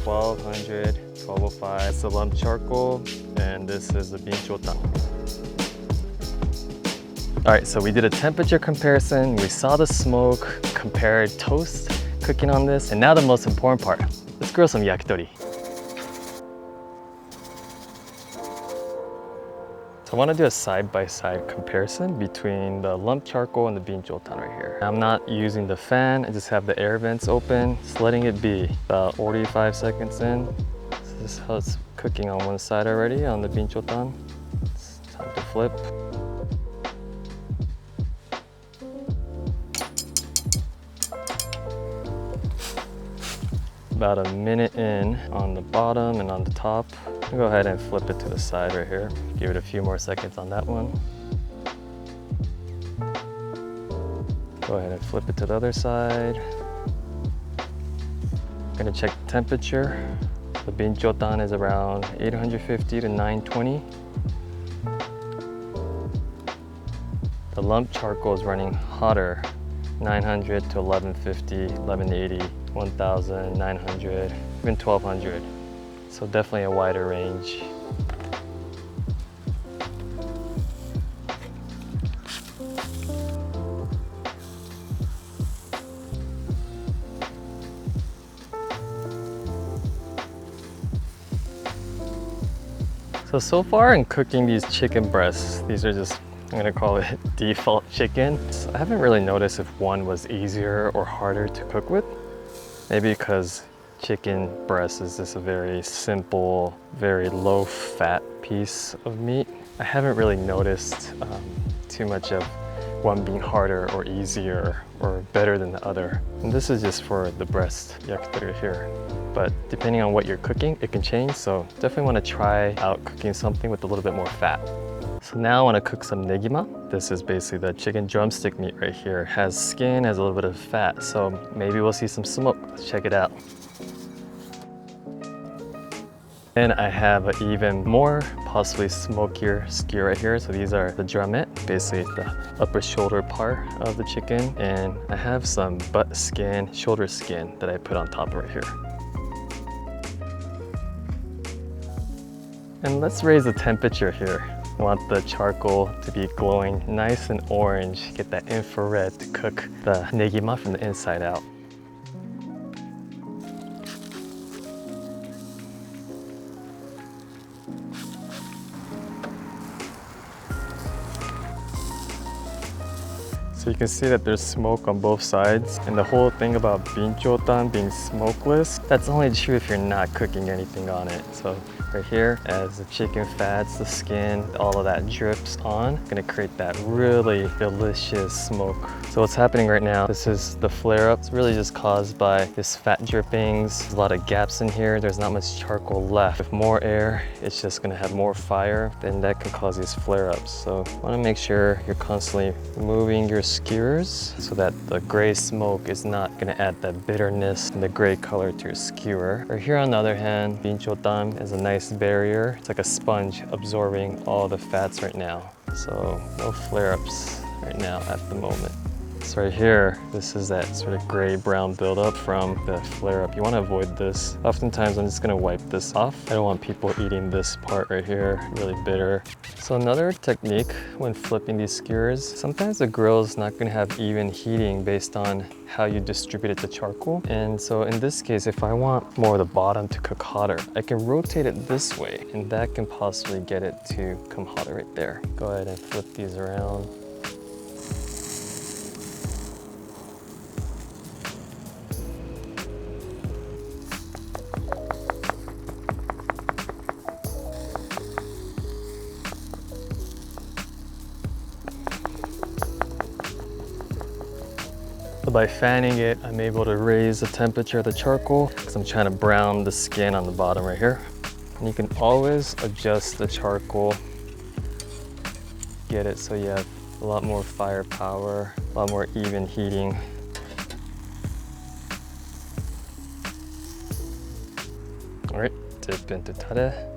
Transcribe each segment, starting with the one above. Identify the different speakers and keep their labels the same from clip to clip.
Speaker 1: 1200, 1205. It's the lump charcoal, and this is the Binchotan. All right, so we did a temperature comparison. We saw the smoke, compared toast cooking on this, and now the most important part. Let's grill some yakitori. So I want to do a side-by-side comparison between the lump charcoal and the Binchotan right here. I'm not using the fan, I just have the air vents open, just letting it be. About 45 seconds in. So this is how it's cooking on one side already on the Binchotan. It's time to flip. About a minute in on the bottom and on the top. I'll go ahead and flip it to the side right here. Give it a few more seconds on that one. Go ahead and flip it to the other side. I'm gonna check the temperature. The Binchotan is around 850 to 920. The lump charcoal is running hotter, 900 to 1150, 1180, 1900, even 1200. So definitely a wider range. So far in cooking these chicken breasts, these are just, I'm gonna call it default chicken. I haven't really noticed if one was easier or harder to cook with. Maybe because chicken breast is just a very simple, very low fat piece of meat. I haven't really noticed too much of one being harder or easier or better than the other. And this is just for the breast yakitori here. But depending on what you're cooking, it can change. So definitely want to try out cooking something with a little bit more fat. So now I want to cook some negima. This is basically the chicken drumstick meat right here. It has skin, has a little bit of fat. So maybe we'll see some smoke. Let's check it out. And I have an even more, possibly smokier skewer right here. So these are the drumette, basically the upper shoulder part of the chicken. And I have some butt skin, shoulder skin that I put on top right here. And let's raise the temperature here. I want the charcoal to be glowing nice and orange, get that infrared to cook the negima from the inside out. So you can see that there's smoke on both sides. And the whole thing about Binchotan being smokeless, that's only true if you're not cooking anything on it. So right here, as the chicken fats, the skin, all of that drips on, gonna create that really delicious smoke. So what's happening right now, this is the flare up. It's really just caused by this fat drippings. There's a lot of gaps in here. There's not much charcoal left. With more air, it's just gonna have more fire, then that can cause these flare ups. So wanna make sure you're constantly moving your skewers so that the gray smoke is not gonna add that bitterness and the gray color to your skewer. Or here on the other hand, Binchotan is a nice barrier. It's like a sponge absorbing all the fats right now. So no flare-ups right now at the moment. So right here, this is that sort of gray-brown buildup from the flare-up. You want to avoid this. Oftentimes, I'm just going to wipe this off. I don't want people eating this part right here, really bitter. So another technique when flipping these skewers, sometimes the grill is not going to have even heating based on how you distributed the charcoal. And so in this case, if I want more of the bottom to cook hotter, I can rotate it this way, and that can possibly get it to come hotter right there. Go ahead and flip these around. So by fanning it, I'm able to raise the temperature of the charcoal because I'm trying to brown the skin on the bottom right here. And you can always adjust the charcoal, get it so you have a lot more firepower, a lot more even heating. All right, dip into tare.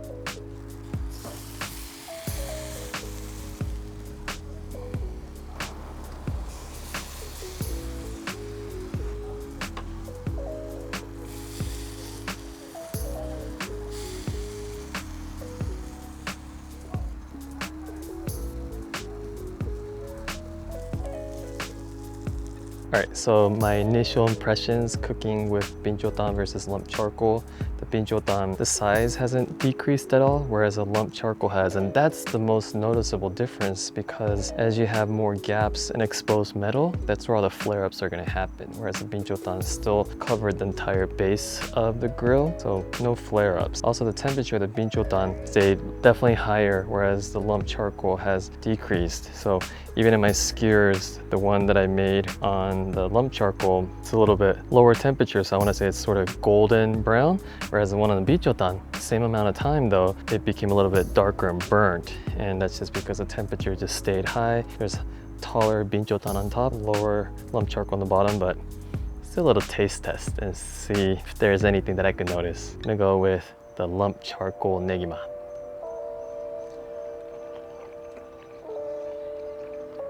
Speaker 1: Alright, so my initial impressions cooking with Binchotan versus lump charcoal. The Binchotan, the size hasn't decreased at all, whereas the lump charcoal has. And that's the most noticeable difference because as you have more gaps in exposed metal, that's where all the flare-ups are going to happen. Whereas the Binchotan still covered the entire base of the grill, so no flare-ups. Also, the temperature of the Binchotan stayed definitely higher, whereas the lump charcoal has decreased. So even in my skewers, the one that I made on the lump charcoal, it's a little bit lower temperature, so I want to say it's sort of golden brown. Whereas the one on the Binchotan, same amount of time though, it became a little bit darker and burnt. And that's just because the temperature just stayed high. There's taller Binchotan on top, lower lump charcoal on the bottom, but still a little taste test and see if there's anything that I could notice. I'm gonna go with the lump charcoal Negima.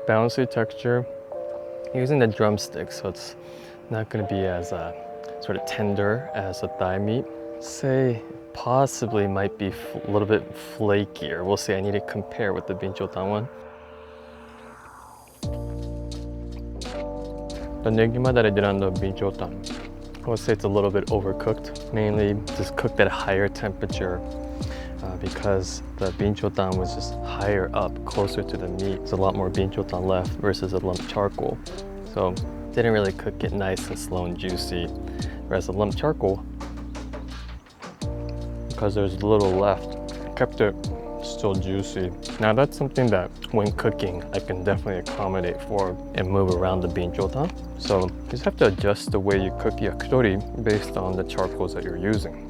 Speaker 1: Bouncy texture. Using the drumstick, so it's not gonna be as sort of tender as the thigh meat. Say possibly might be a little bit flakier. We'll see. I need to compare with the Binchotan one. The Negima that I did on the Binchotan, I would say it's a little bit overcooked. Mainly just cooked at a higher temperature because the Binchotan was just higher up, closer to the meat. There's a lot more Binchotan left versus the lump charcoal. So didn't really cook it nice and slow and juicy. Whereas the lump charcoal, because there's a little left, kept it still juicy. Now that's something that when cooking, I can definitely accommodate for and move around the Binchotan. So you just have to adjust the way you cook yakitori based on the charcoals that you're using.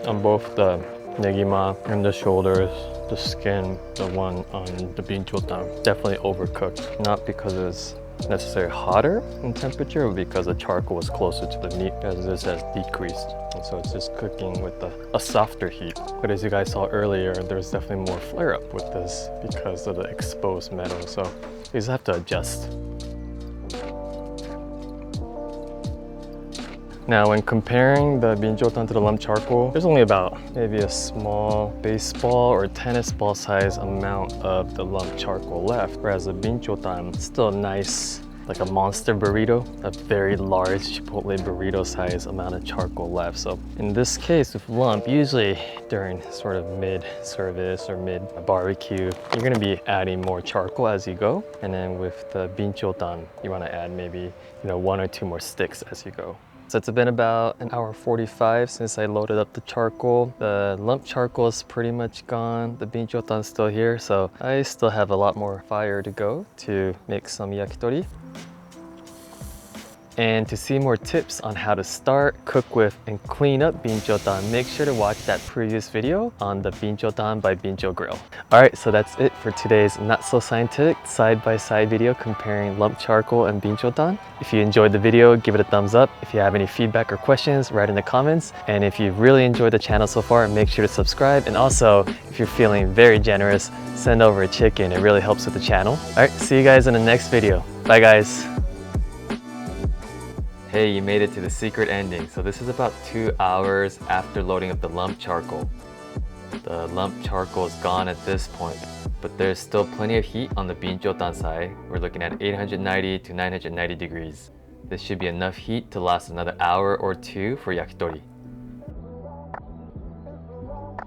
Speaker 1: On both the Negima and the shoulders, the skin, the one on the Binchotan, definitely overcooked. Not because it's necessarily hotter in temperature, but because the charcoal was closer to the meat, as this has decreased. And so it's just cooking with a softer heat. But as you guys saw earlier, there's definitely more flare up with this because of the exposed metal. So you just have to adjust. Now, when comparing the Binchotan to the lump charcoal, there's only about maybe a small baseball or tennis ball size amount of the lump charcoal left, whereas the Binchotan, still nice, like a monster burrito, a very large Chipotle burrito size amount of charcoal left. So in this case with lump, usually during sort of mid-service or mid-barbecue, you're gonna be adding more charcoal as you go. And then with the Binchotan, you wanna add maybe 1 or 2 more sticks as you go. So it's been about an hour 45 since I loaded up the charcoal. The lump charcoal is pretty much gone. The Binchotan's still here, so I still have a lot more fire to go to make some yakitori. And to see more tips on how to start, cook with, and clean up Binchotan, make sure to watch that previous video on the Binchotan by Bincho Grill. Alright, so that's it for today's not-so-scientific side-by-side video comparing lump charcoal and Binchotan. If you enjoyed the video, give it a thumbs up. If you have any feedback or questions, write in the comments. And if you've really enjoyed the channel so far, make sure to subscribe. And also, if you're feeling very generous, send over a chicken. It really helps with the channel. Alright, see you guys in the next video. Bye guys. Hey, you made it to the secret ending. So this is about 2 hours after loading up the lump charcoal. The lump charcoal is gone at this point, but there's still plenty of heat on the Binchotan side. We're looking at 890 to 990 degrees. This should be enough heat to last another hour or 2 for yakitori.